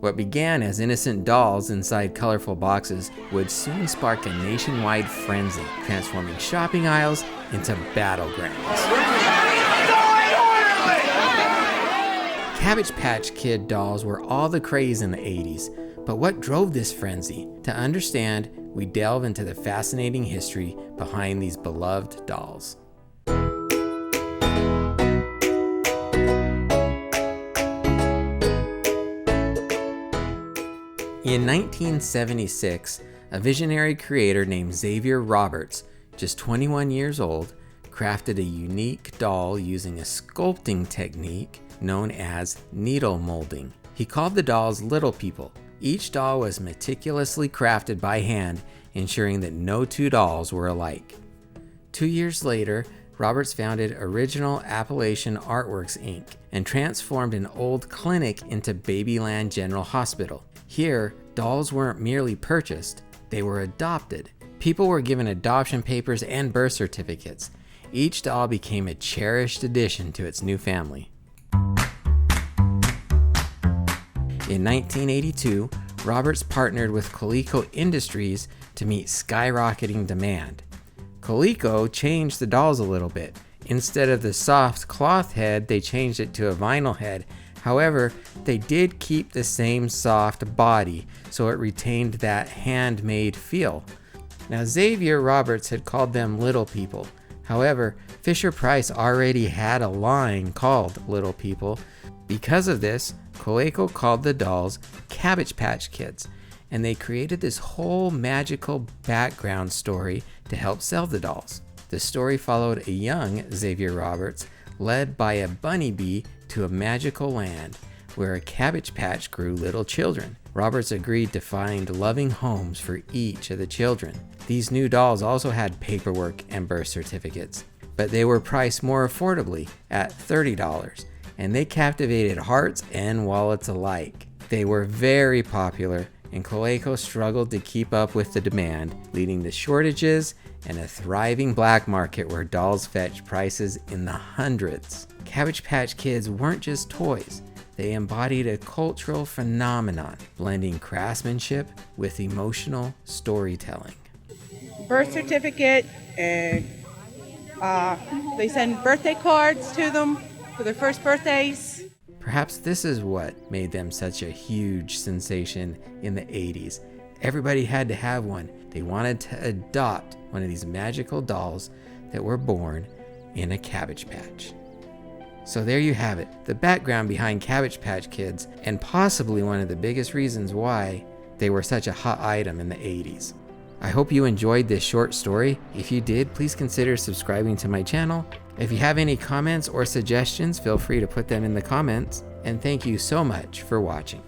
What began as innocent dolls inside colorful boxes would soon spark a nationwide frenzy, transforming shopping aisles into battlegrounds. Cabbage Patch Kid dolls were all the craze in the 80s, but what drove this frenzy? To understand, we delve into the fascinating history behind these beloved dolls. In 1976, a visionary creator named Xavier Roberts, just 21 years old, crafted a unique doll using a sculpting technique known as needle molding. He called the dolls Little People. Each doll was meticulously crafted by hand, ensuring that no two dolls were alike. 2 years later, Roberts founded Original Appalachian Artworks Inc. and transformed an old clinic into Babyland General Hospital. Here, dolls weren't merely purchased, they were adopted. People were given adoption papers and birth certificates. Each doll became a cherished addition to its new family. In 1982, Roberts partnered with Coleco Industries to meet skyrocketing demand. Coleco changed the dolls a little bit. Instead of the soft cloth head, they changed it to a vinyl head. However, they did keep the same soft body, so it retained that handmade feel. Now, Xavier Roberts had called them Little People. However, Fisher-Price already had a line called Little People. Because of this, Coleco called the dolls Cabbage Patch Kids, and they created this whole magical background story to help sell the dolls. The story followed a young Xavier Roberts led by a bunny bee to a magical land where a cabbage patch grew little children. Roberts agreed to find loving homes for each of the children. These new dolls also had paperwork and birth certificates, but they were priced more affordably at $30, and they captivated hearts and wallets alike. They were very popular, and Coleco struggled to keep up with the demand, leading to shortages and a thriving black market where dolls fetched prices in the hundreds. Cabbage Patch Kids weren't just toys. They embodied a cultural phenomenon, blending craftsmanship with emotional storytelling. Birth certificate, and they send birthday cards to them for their first birthdays. Perhaps this is what made them such a huge sensation in the 80s. Everybody had to have one. They wanted to adopt one of these magical dolls that were born in a cabbage patch. So there you have it, the background behind Cabbage Patch Kids, and possibly one of the biggest reasons why they were such a hot item in the 80s. I hope you enjoyed this short story. If you did, please consider subscribing to my channel. If you have any comments or suggestions, feel free to put them in the comments. And thank you so much for watching.